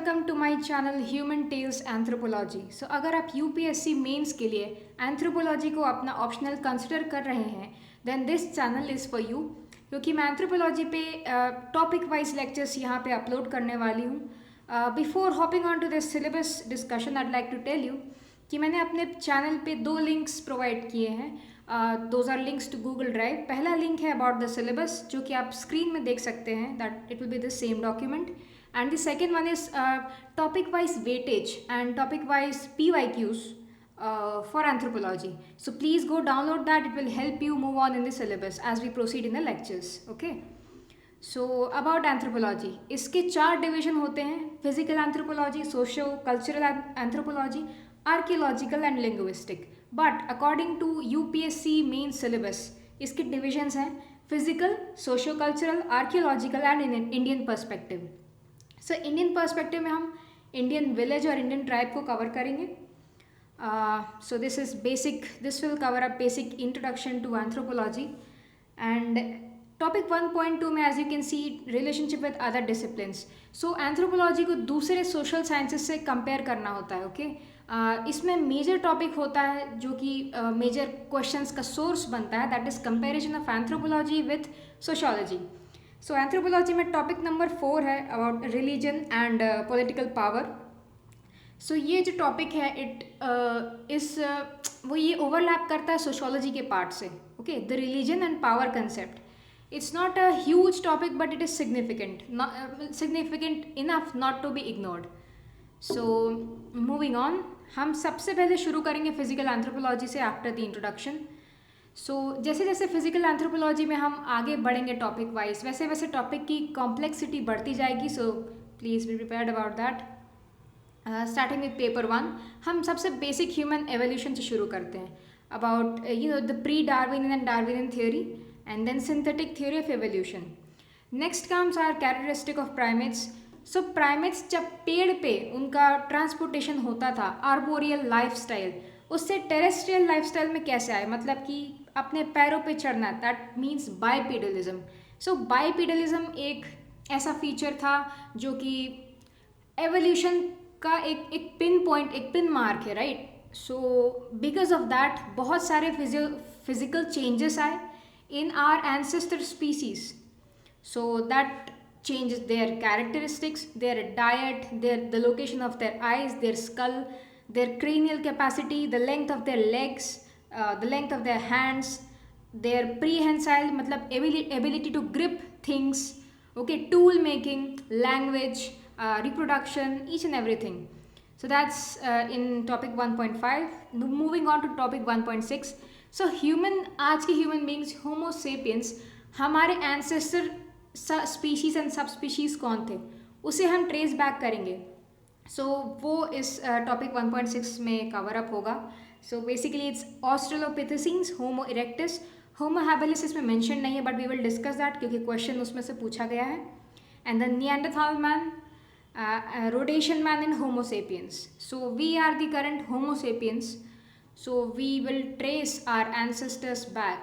Welcome to my channel human tales anthropology. So अगर आप UPSC mains के लिए एंथ्रोपोलॉजी को अपना ऑप्शनल कंसिडर कर रहे हैं then this channel is for you, क्योंकि मैं एंथ्रोपोलॉजी पे टॉपिक वाइज लेक्चर्स यहाँ पे अपलोड करने वाली हूँ। Before hopping on to this syllabus discussion I like to tell you कि मैंने अपने चैनल पे दो लिंक्स प्रोवाइड किए हैं। Those are links to Google Drive. पहला लिंक है अबाउट द सिलेबस जो कि आप स्क्रीन में देख सकते हैं, that it will be the same document, and the second one is topic wise weightage and topic wise PYQs for anthropology. So please go download that, it will help you move on in the syllabus as we proceed in the lectures. Okay, so about anthropology, इसके चार division होते हैं: physical anthropology, socio cultural anthropology, archaeological and linguistic. But according to UPSC main syllabus इसके divisions हैं physical, socio cultural, archaeological and Indian perspective. So Indian perspective में हम Indian village और Indian tribe को कवर करेंगे। So this is basic, this will cover a basic introduction to anthropology. And topic 1.2 में as you can see relationship with other disciplines. So anthropology को दूसरे social sciences से compare करना होता है। ओके, इसमें मेजर टॉपिक होता है जो कि मेजर क्वेश्चंस का सोर्स बनता है, that is comparison of anthropology with sociology. So anthropology में टॉपिक नंबर 4 है about religion and political power. So ये जो टॉपिक है वो ये ओवरलैप करता है सोशोलॉजी के पार्ट से। Okay, the religion and power concept, it's not a huge topic but it is significant enough not to be ignored. So moving on, हम सबसे पहले शुरू करेंगे फिजिकल एंथ्रोपोलॉजी से आफ्टर द इंट्रोडक्शन। सो जैसे जैसे फिजिकल एंथ्रोपोलॉजी में हम आगे बढ़ेंगे टॉपिक वाइज, वैसे वैसे टॉपिक की कॉम्प्लेक्सिटी बढ़ती जाएगी। So please be prepared about that. Starting with paper 1, हम सबसे बेसिक ह्यूमन एवोल्यूशन से शुरू करते हैं about the pre Darwinian and Darwinian theory and then synthetic theory of evolution. Next comes are characteristic of primates. So primates जब पेड़ पे उनका ट्रांसपोर्टेशन होता था, आर्बोरियल लाइफस्टाइल, उससे टेरेस्ट्रियल लाइफस्टाइल में कैसे आए, मतलब कि अपने पैरों पे चढ़ना, दैट मीन्स बाइपीडलिज्म। सो बाइपीडलिज्म एक ऐसा फीचर था जो कि एवोल्यूशन का एक पिन पॉइंट, एक पिन मार्क है, right. So because of that बहुत सारे फिजिकल चेंजेस आए in our ancestor species. So that changes their characteristics, their diet, the location of their eyes, their skull, their cranial capacity, the length of their legs, the length of their hands, their prehensile मतलब ability to grip things, okay, tool making, language, reproduction, each and everything. So that's in topic 1.5. Moving on to topic 1.6. So आज के human beings, homo sapiens, हमारे ancestor species and सब species कौन थे उसे हम trace back करेंगे। सो वो इस टॉपिक 1.6 में कवर अप होगा। So basically it's australopithecines, homo erectus, homo habilis इसमें मेंशन नहीं है but we will discuss that क्योंकि क्वेश्चन उसमें से पूछा गया है। And the Neanderthal man, Rhodesian man in homo sapiens. So we are the current homo sapiens, so we will trace our ancestors back.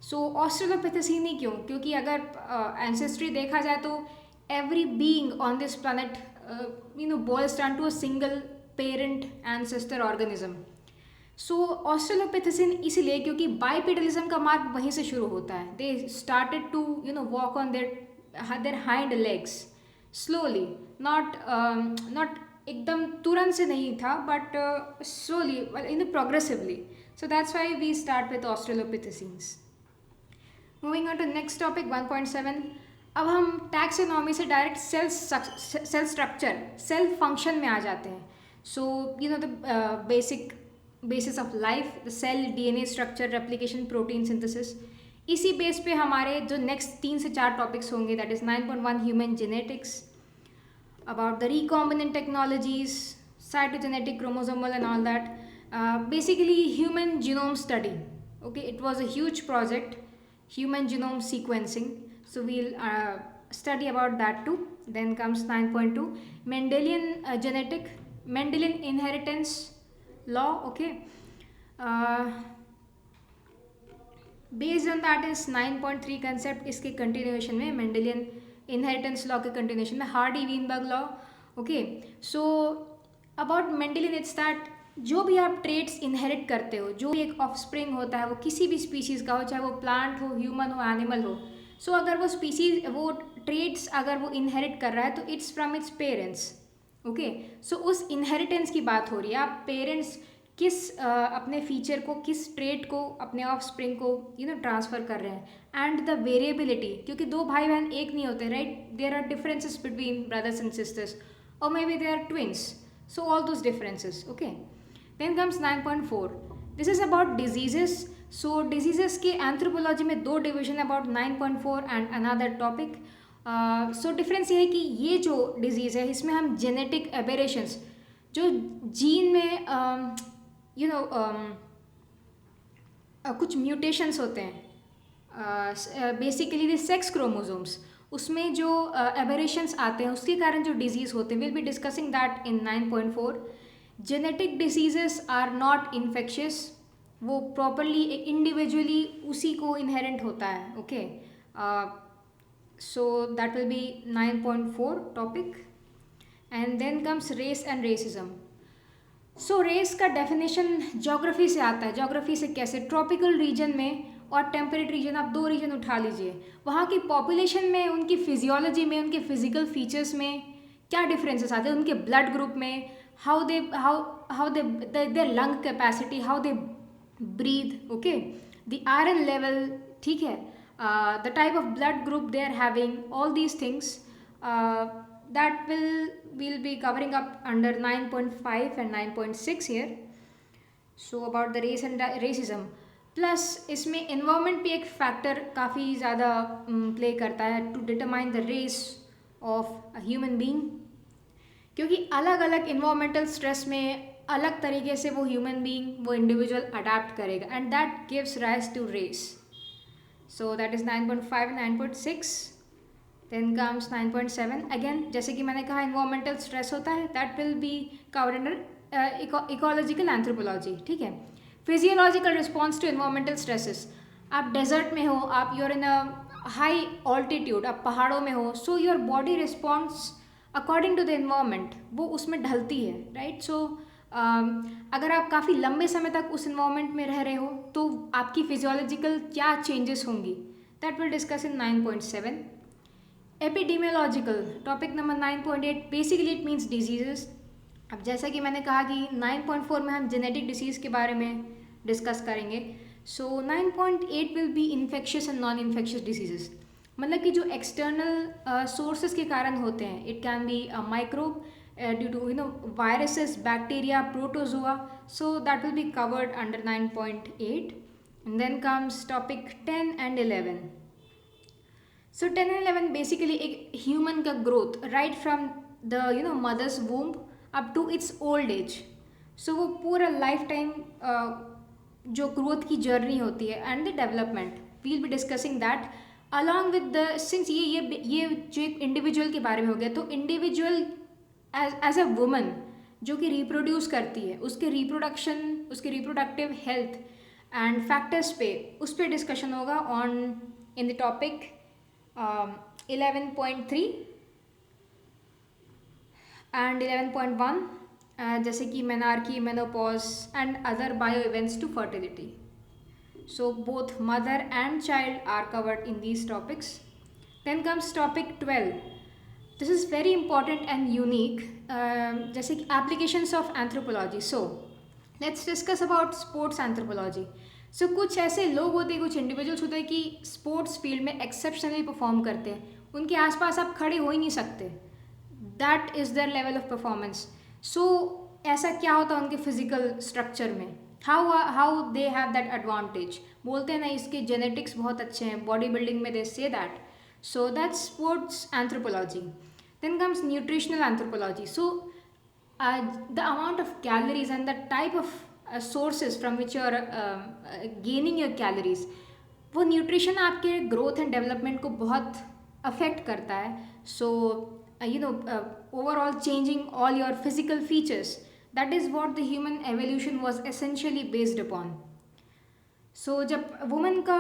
So australopithecine ही क्यों? क्योंकि अगर एंसेस्ट्री देखा जाए तो every being on this planet boils down to a single parent ancestor organism. So australopithecine इसलिए क्योंकि बाइपेडलिज्म का मार्ग वहीं से शुरू होता है। They started to walk on their hind legs slowly, not एकदम तुरंत से नहीं था but slowly progressively. So that's why we start with australopithecines. Moving on to next topic 1.7। अब हम टैक्सोनॉमी से direct cell structure, cell function में आ जाते हैं। So the basis of life, the cell, DNA structure, replication, protein synthesis. इसी base पे हमारे जो नेक्स्ट 3 से 4 टॉपिक्स होंगे, that is 9.1 human genetics, about the recombinant technologies, cytogenetic, chromosomal and all that, basically human genome study. Okay, it was a huge project, human genome sequencing, so we'll study about that too. Then comes 9.2 Mendelian Mendelian inheritance law. Okay, based on that is 9.3 concept. इसके continuation में Mendelian inheritance law के continuation में Hardy-Weinberg law okay, so about Mendelian it's that जो भी आप traits inherit करते हो, जो भी एक ऑफस्प्रिंग होता है वो किसी भी स्पीशीज़ का हो, चाहे वो प्लांट हो, ह्यूमन हो, एनिमल हो, सो अगर वो स्पीशीज वो ट्रेट्स अगर वो इनहेरिट कर रहा है तो it's from its parents. Okay, so उस इनहेरिटेंस की बात हो रही है। आप पेरेंट्स किस अपने फीचर को, किस ट्रेट को अपने ऑफ स्प्रिंग को ट्रांसफ़र कर रहे हैं। एंड द वेरिएबिलिटी, क्योंकि दो भाई बहन एक नहीं होते, right, there are differences between brothers and sisters, और maybe they are twins, so all those differences. Okay, then comes 9.4, this is about diseases. So diseases के एंथ्रोपोलॉजी में दो division about 9.4 and another topic. So difference ये है कि ये जो disease है इसमें हम जेनेटिक एबेरेशंस, जो जीन में कुछ म्यूटेशंस होते हैं, बेसिकली द सेक्स क्रोमोसोम्स, उसमें जो एबेरेशंस आते हैं उसके कारण जो डिजीज़ होते हैं, will be discussing that in 9.4। Genetic diseases are not infectious, वो प्रॉपरली इंडिविजुअली उसी को इनहेरेंट होता है। Okay, so that will be 9.4 topic. And then comes race and racism. So race का डेफिनेशन ज्योग्राफी से आता है। ज्योग्राफी से कैसे, ट्रॉपिकल रीजन में और टेम्परेट रीजन, आप दो रीजन उठा लीजिए, वहाँ की पॉपुलेशन में, उनकी फिजियोलॉजी में, उनके फिजिकल फीचर्स में क्या डिफरेंसेस आते हैं, उनके ब्लड ग्रुप में, how they their lung capacity, how they breathe, okay, the iron level, ठीक है, the type of blood group they are having, all these things that will be covering up under 9.5 and 9.6 here. So about the race and racism, plus इसमें environment भी एक factor काफ़ी ज़्यादा play करता है to determine the race of a human being, क्योंकि अलग अलग environmental stress में अलग तरीके से वो human being, वो individual adapt करेगा, and that gives rise to race. So that is 9.5 and 9.6. Then comes 9.7, again जैसे कि मैंने कहा इन्वायरमेंटल स्ट्रेस होता है, that will be covered under ecological anthropology, ठीक है। Physiological response to environmental stresses, आप डेजर्ट में हो, आप you're in a high altitude, आप पहाड़ों में हो, so your body response according to the environment वो उसमें ढलती है, राइट। सो अगर आप काफ़ी लंबे समय तक उस इन्वायरमेंट में रह रहे हो तो आपकी फिजियोलॉजिकल क्या चेंजेस होंगी, that will discuss in 9.7। Epidemiological topic number 9.8, basically it means diseases. अब जैसा कि मैंने कहा कि 9.4 में हम जेनेटिक डिसीज़ के बारे में डिस्कस करेंगे। So 9.8 will be infectious and non infectious diseases, मतलब कि जो एक्सटर्नल सोर्सेज के कारण होते हैं, it can be a microbe due to viruses, bacteria, protozoa, so that will be covered under 9.8। And then comes topic 10 and 11। So 10 and 11 basically एक human का growth right from the mother's womb up to its old age. So वो पूरा life time जो growth की journey होती है and the development, we'll be discussing that along with the, since ये जो एक इंडिविजुअल के बारे में हो गया, तो इंडिविजुअल एज अ वुमन जो कि रिप्रोड्यूस करती है, उसके रिप्रोडक्शन, उसके रिप्रोडक्टिव हेल्थ एंड फैक्टर्स पे, उस पर डिस्कशन होगा on in the topic 11.3 and 11.1, जैसे कि menarche, menopause and other bio events to fertility. So both mother and child are covered in these topics. Then comes topic 12, this is very important and unique, जैसे कि applications of anthropology. So let's discuss about sports anthropology. So कुछ ऐसे लोग होते हैं, कुछ individuals होते हैं कि स्पोर्ट्स फील्ड में एक्सेप्शनली परफॉर्म करते हैं, उनके आसपास आप खड़े हो ही नहीं सकते, that is their level of performance. So ऐसा क्या होता है उनके फिजिकल स्ट्रक्चर में, how they have that advantage, बोलते हैं ना इसके जेनेटिक्स बहुत अच्छे हैं, बॉडी बिल्डिंग में they say that. So that's sports anthropology. Then comes nutritional anthropology. So the amount of calories and the type of sources from which you are gaining your calories, वो nutrition आपके growth and development को बहुत affect करता है। So overall changing all your physical features, that is what the human evolution was essentially based upon. So जब women का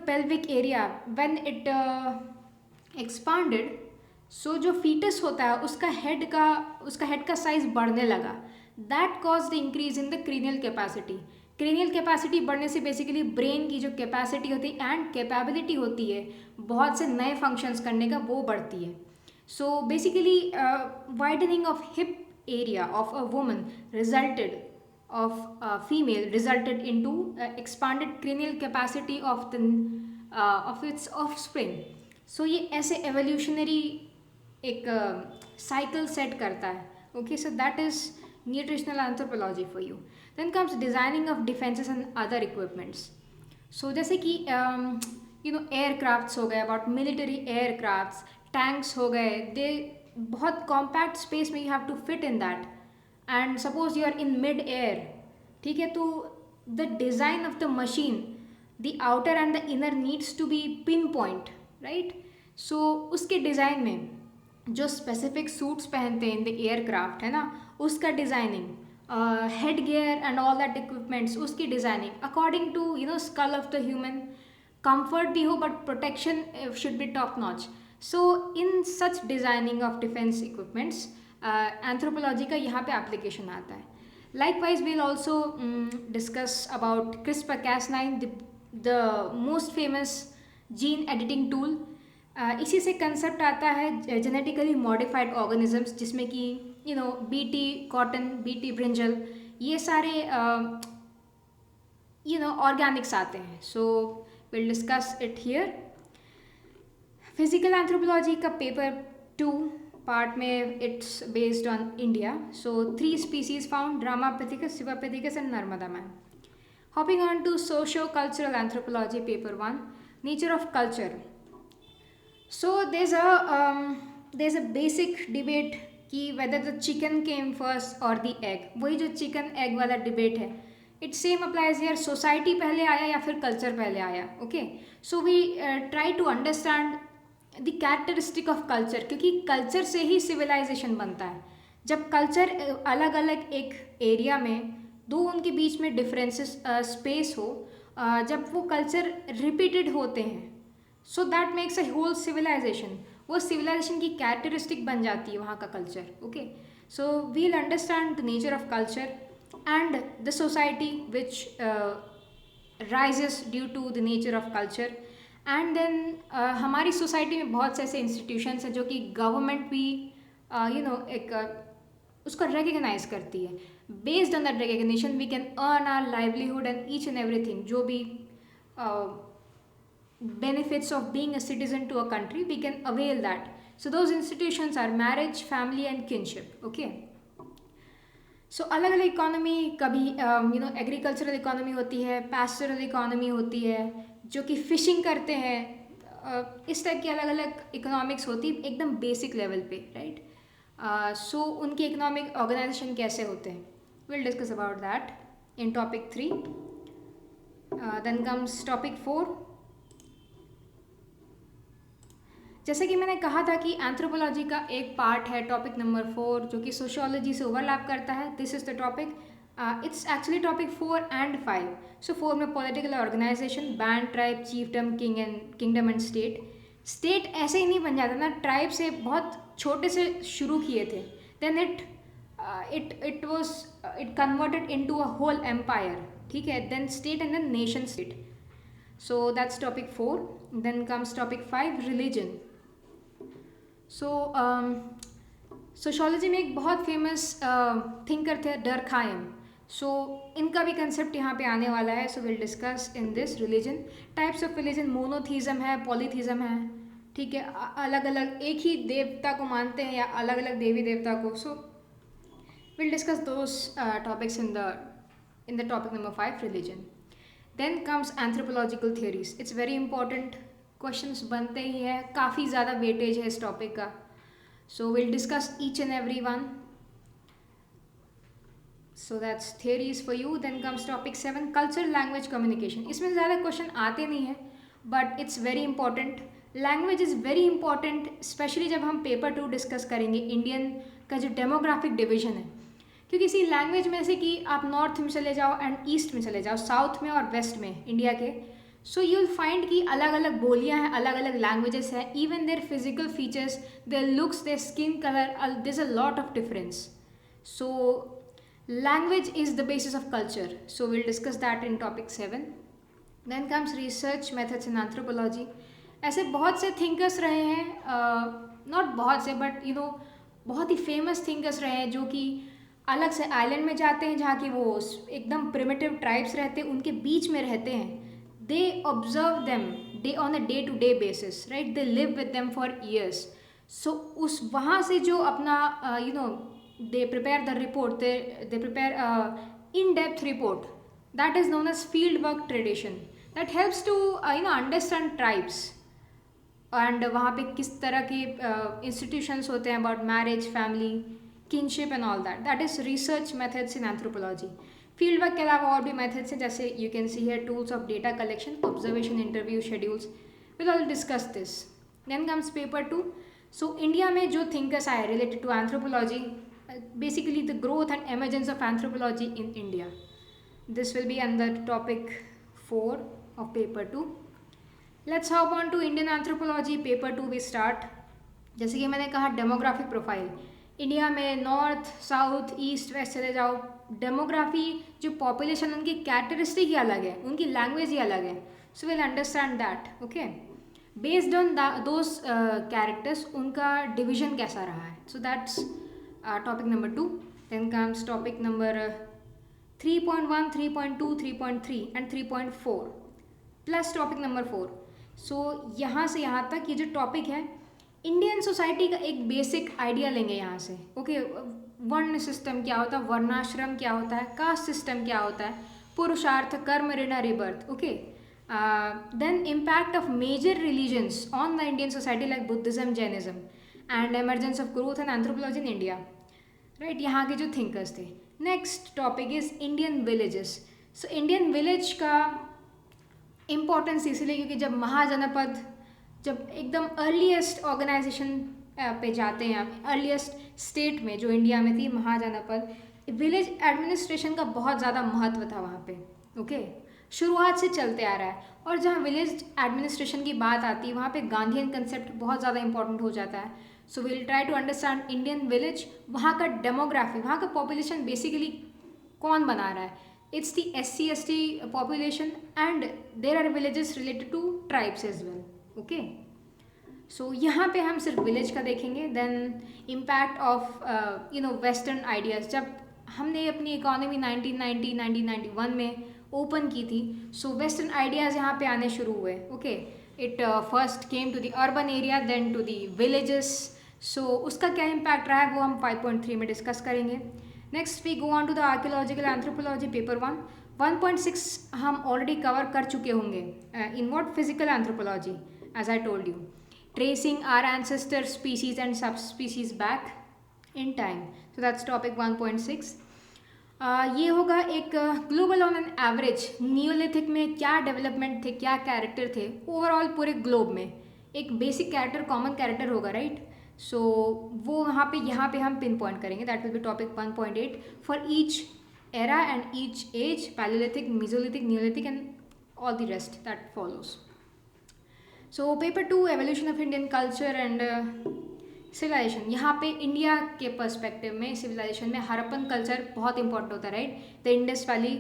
pelvic area when it expanded, so जो foetus होता है उसका हेड का साइज बढ़ने लगा. That cause the increase in the cranial capacity. Cranial capacity बढ़ने से बेसिकली ब्रेन की जो कैपेसिटी होती है एंड कैपेबिलिटी होती है बहुत से नए फंक्शंस करने का, वो बढ़ती है. So basically widening of hip area of a woman resulted of a female resulted into expanded cranial capacity of its offspring. So ये ऐसे evolutionary एक cycle set करता है. Okay, so that is nutritional anthropology for you. Then comes designing of defenses and other equipments. So जैसे कि aircrafts हो गए, about military aircrafts, tanks हो गए, दे बहुत कॉम्पैक्ट स्पेस में you have to fit in that. And suppose you are in mid air, ठीक है, तो the design of the machine, the outer and the inner needs to be pinpoint, right. So उसके design में जो specific suits पहनते हैं in the aircraft, है ना, उसका designing, head gear and all that equipments, उसकी designing according to skull of the human. Comfort भी हो but protection should be top notch. So in such designing of defence equipments anthropology का यहाँ पे application आता है. Likewise we'll also discuss about CRISPR-Cas9, the most famous gene editing tool. इसी से concept आता है जेनेटिकली मॉडिफाइड ऑर्गेनिजम्स, जिसमें कि बीटी कॉटन, बीटी ब्रिंजल, ये सारे ऑर्गेनिक्स आते हैं. So will discuss it here. Physical anthropology का पेपर 2 पार्ट में it's based on India. So 3 species found, Ramapithecus, Sivapithecus and Narmada man. Hopping on to socio-cultural anthropology, paper 1, nature of culture. So there's a basic debate कि whether the chicken came first or the egg. वही जो chicken egg वाला debate है, it same applies here. Society पहले आया या फिर culture पहले आया. Okay, so we try to understand the characteristic of culture, क्योंकि culture से ही civilization बनता है. जब culture अलग अलग एक area में दो उनके बीच में डिफरेंसेस स्पेस हो, जब वो कल्चर रिपीटेड होते हैं, so that makes a whole civilization. वो सिविलाइजेशन की कैरेक्टरिस्टिक बन जाती है वहाँ का culture. Okay, so we'll understand the nature of culture and the society which rises due to the nature of culture. And then हमारी सोसाइटी में बहुत से ऐसे इंस्टीट्यूशंस हैं जो कि गवर्नमेंट भी एक उसको रिकग्नाइज करती है. Based on that recognition we can earn our livelihood and each and everything. जो भी benefits of being a citizen to a country, we can avail that. So those institutions are marriage, family and kinship. Okay, so अलग अलग economy, कभी agricultural economy होती है, pastoral economy होती है, जो कि फिशिंग करते हैं. इस टाइप की अलग अलग इकोनॉमिक्स होती है एकदम बेसिक लेवल पे, राइट. सो उनके इकोनॉमिक ऑर्गेनाइजेशन कैसे होते हैं, will discuss about that in topic 3. Then comes topic 4. जैसे कि मैंने कहा था कि एंथ्रोपोलॉजी का एक पार्ट है टॉपिक नंबर 4 जो कि सोशियोलॉजी से ओवरलैप करता है. This is the topic. It's actually topic 4 and 5. So 4 में political organisation, band, tribe, chiefdom, kingdom and state. State ऐसे ही नहीं बन जाता ना, ट्राइब से बहुत छोटे से शुरू किए थे. Then it converted into a whole empire. ठीक है, then state and then nation state. So that's topic 4. Then comes topic 5, religion. So sociology में एक बहुत फेमस थिंकर थे डर्कहाइम. सो इनका भी कंसेप्ट यहाँ पे आने वाला है. So will discuss in this religion. Types of religion, monotheism है, पॉलीथीज़म है. ठीक है, अलग अलग एक ही देवता को मानते हैं या अलग अलग देवी देवता को. So will discuss those topics in the topic number 5, religion. Then comes anthropological theories. It's very important, questions बनते ही हैं, काफ़ी ज़्यादा वेटेज है इस टॉपिक का. So will discuss each and every one. So that's theories for you. Then comes topic 7, culture, language, communication. इसमें ज़्यादा क्वेश्चन आते नहीं हैं but it's very important. Language is very important, specially जब हम पेपर 2 डिस्कस करेंगे Indian का जो डेमोग्राफिक डिवीजन है. क्योंकि इसी लैंग्वेज में से कि आप नॉर्थ में चले जाओ एंड ईस्ट में चले जाओ, साउथ में और वेस्ट में इंडिया के, सो यू विल फाइंड कि अलग अलग बोलियाँ हैं, अलग अलग लैंग्वेजेस हैं, even their physical features, their looks, their skin colour, there is a lot of difference. So language is the basis of culture, so we'll discuss that in topic 7. Then comes research methods in anthropology. ऐसे बहुत से thinkers रहे हैं, not बहुत से but you know बहुत ही famous thinkers रहे हैं जो कि अलग से island में जाते हैं जहाँ की वो एकदम primitive tribes रहते हैं, उनके बीच में रहते हैं. They observe them day on a day to day basis, right? They live with them for years. So उस वहाँ से जो अपना you know they prepare the report, they prepare a in-depth report that is known as field work tradition that helps to understand tribes and वहाँ पे किस तरह के institutions होते हैं about marriage, family, kinship and all that. That is research methods in anthropology. Field work के अलावा और भी मेथड्स हैं, जैसे you can see here tools of data collection, observation, interview, schedules. Will all discuss this. Then comes paper 2. So India में जो thinkers आए related to anthropology, basically the growth and emergence of anthropology in India. This will be under topic 4 of paper 2. Let's hop on to Indian anthropology. paper 2 we start. जैसे कि मैंने कहा demographic profile India में north, south, east, waste चले जाओ, demography जो population उनकी characteristic ही अलग है, उनकी लैंग्वेज ही अलग है. So will understand that. Okay, based on those characters उनका डिविजन कैसा रहा है. So that's topic number 2. Then comes topic number 3.1, 3.2, 3.3 and 3.4 plus topic number 4. So यहाँ से यहाँ तक ये जो टॉपिक है इंडियन सोसाइटी का एक बेसिक आइडिया लेंगे यहाँ से. ओके, वर्ण सिस्टम क्या होता है, वर्णाश्रम क्या होता है, कास्ट सिस्टम क्या होता है, purushartha, karma, rina, rebirth. Okay, then impact of major religions on the Indian society like Buddhism, Jainism and emergence of growth and anthropology in India. Right, यहाँ के जो थिंकर्स थे. Next topic is Indian villages. So Indian village का importance इसलिए क्योंकि जब महाजनपद, जब एकदम अर्लीस्ट ऑर्गेनाइजेशन पे जाते हैं, अर्लीस्ट स्टेट में जो इंडिया में थी महाजनपद, विलेज एडमिनिस्ट्रेशन का बहुत ज़्यादा महत्व था वहाँ पे. ओके, शुरुआत से चलते आ रहा है. और जहाँ विलेज एडमिनिस्ट्रेशन की बात आती है वहाँ पे गांधीयन कंसेप्ट बहुत ज़्यादा इंपॉर्टेंट हो जाता है. So will try to understand Indian village, वहाँ का डेमोग्राफी, वहाँ का पॉपुलेशन बेसिकली कौन बना रहा है. It's the SC/ST population and there are villages related to tribes as well. Okay, so यहाँ पे हम सिर्फ विलेज का देखेंगे. Then impact of western ideas. जब हमने अपनी इकोनॉमी 1991 में ओपन की थी, सो वेस्टर्न आइडियाज़ यहाँ पे आने शुरू हुए. Okay, it first came to the urban area, then to the villages. So उसका क्या इम्पैक्ट रहा है वो हम 5.3 में डिस्कस करेंगे. Next we go on to the archaeological anthropology paper 1. 1.6 हम ऑलरेडी कवर कर चुके होंगे. In what physical anthropology, as I told you, tracing our ancestor species and subspecies back in time. So that's topic 1.6. ये होगा एक global on an average Neolithic में क्या development थे, क्या कैरेक्टर थे ओवरऑल पूरे ग्लोब में. एक बेसिक कैरेक्टर, कॉमन कैरेक्टर होगा, राइट. सो वो यहाँ पे हम पिन पॉइंट करेंगे. That will be topic 1.8 for each era and each age, Paleolithic, Mesolithic, Neolithic and all the rest that follows. So paper 2 evolution of Indian culture and civilization. यहाँ पे India के perspective में civilisation में Harappan culture बहुत important होता है, right. The Indus valley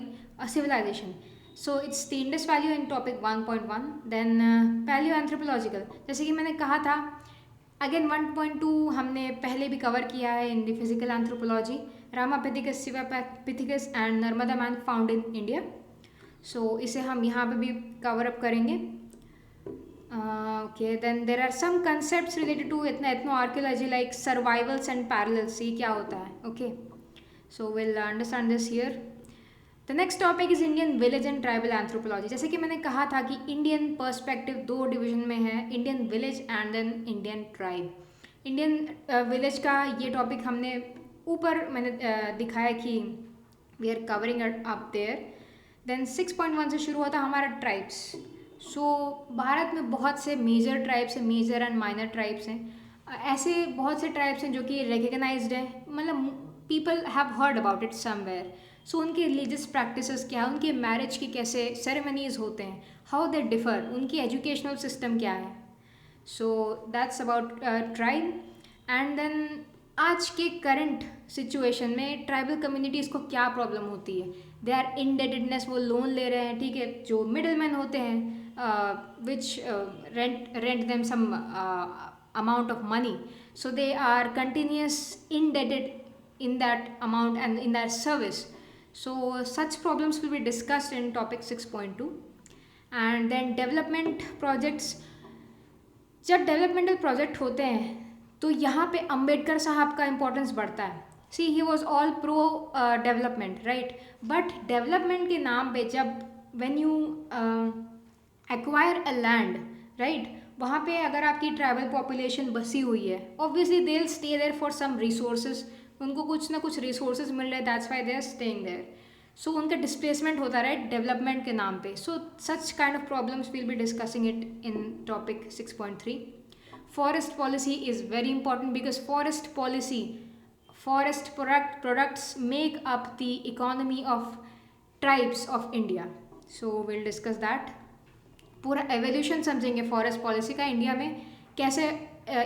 civilization. So it's the Indus valley in topic 1.1. Then paleo anthropological, जैसे कि मैंने कहा था अगेन 1.2 हमने पहले भी कवर किया है in the physical anthropology. Ramapithecus, Sivapithecus and Narmada man found in India. So इसे हम यहाँ पे भी कवर अप करेंगे. Okay, then there are some concepts related to ethno-archaeology like survivals and parallels. ये क्या होता है? Okay, so we'll understand this here. The next topic is Indian village and tribal anthropology. जैसे कि मैंने कहा था कि Indian perspective 2 डिवीजन में है, Indian village and then Indian tribe. Indian village का ये टॉपिक हमने ऊपर मैंने दिखाया कि we are covering it up there. Then 6.1 से शुरू होता हमारा tribes. सो भारत में बहुत से मेजर ट्राइब्स हैं, मेजर एंड माइनर ट्राइब्स हैं. ऐसे बहुत से ट्राइब्स हैं जो कि रिकग्नाइज्ड हैं, मतलब people have heard about it somewhere. So उनके रिलीजियस प्रैक्टिसेस क्या है, उनके मैरिज की कैसे सेरेमनीज होते हैं, हाउ दे डिफ़र, उनकी एजुकेशनल सिस्टम क्या है. So that's about tribe. And then आज के करंट सिचुएशन में ट्राइबल कम्युनिटीज़ को क्या प्रॉब्लम होती है. दे आर इनडेटेडनेस, वो लोन ले रहे हैं, ठीक है, जो मिडल मैन होते हैं which rent them some amount of money, so they are continuous indebted in that amount and in that service. So such problems will be discussed in topic 6.2. And then development projects. जब developmental project होते हैं तो यहाँ पे अंबेडकर साहब का importance बढ़ता है. See he was all pro development, right, but development के नाम पे जब when you acquire a land, right, वहाँ पे अगर आपकी ट्राइबल पॉपुलेशन बसी हुई है, obviously they will stay there for some resources, उनको कुछ ना कुछ रिसोर्सेज मिल रहे हैं, that's why they are staying there. So उनका डिस्प्लेसमेंट होता है, राइट, डेवलपमेंट के नाम पे. So such kind of problems will be discussing it in topic 6.3. Forest policy is very important because forest products make up the economy of tribes of India. So we'll discuss that. पूरा evolution समझेंगे forest policy का, India में कैसे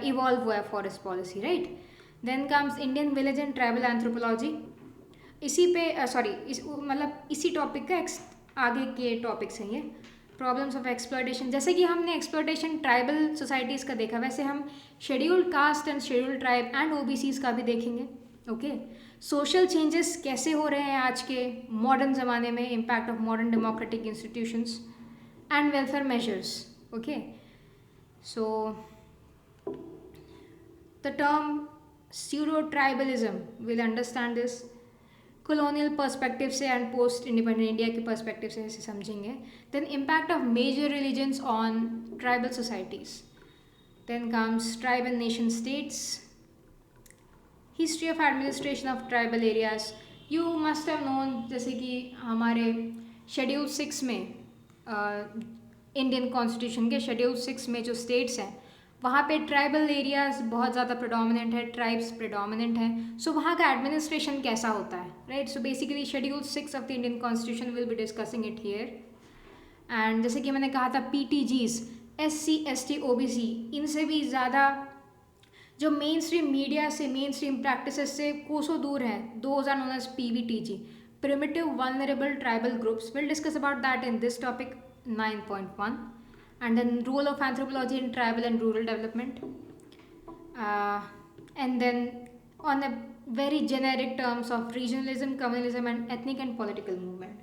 evolve हुआ है forest policy, right. Then comes Indian village and tribal anthropology. इसी पे मतलब इसी टॉपिक का आगे के टॉपिक्स हैं ये. प्रॉब्लम्स ऑफ एक्सप्लॉयटेशन, जैसे कि हमने एक्सप्लॉयटेशन ट्राइबल सोसाइटीज़ का देखा, वैसे हम scheduled caste and scheduled tribe and OBCs का भी देखेंगे. ओके, सोशल चेंजेस कैसे हो रहे हैं आज के मॉडर्न ज़माने में, impact of modern democratic institutions and welfare measures. Okay, so the term pseudo tribalism, we'll understand this colonial perspective से and post independent India के perspective से इसे समझेंगे. Then impact of major religions on tribal societies. Then comes tribe and nation states, history of administration of tribal areas. You must have known, जैसे कि हमारे schedule 6 में Indian constitution के schedule 6 में जो स्टेट्स हैं वहाँ पे ट्राइबल एरियाज बहुत ज़्यादा प्रेडोमिनेंट है, ट्राइब्स प्रेडोमिनेंट हैं. सो वहाँ का एडमिनिस्ट्रेशन कैसा होता है, right. So basically schedule 6 of the Indian constitution will be discussing it here. And जैसे कि मैंने कहा था, PTGs, SC ST OBC, इनसे भी ज़्यादा जो मेन स्ट्रीम मीडिया से, मेन स्ट्रीम प्रैक्टिसेस से कोसों दूर हैं, those are known as PVTG, primitive vulnerable tribal groups. We'll discuss about that in this topic 9.1. And then role of anthropology in tribal and rural development, and then on a very generic terms of regionalism, communalism and ethnic and political movement.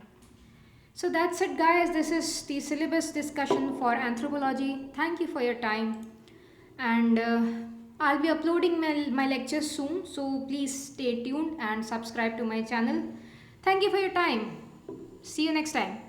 So that's it guys, this is the syllabus discussion for anthropology. Thank you for your time, and I'll be uploading my lectures soon, so please stay tuned and subscribe to my channel. Thank you for your time. See you next time.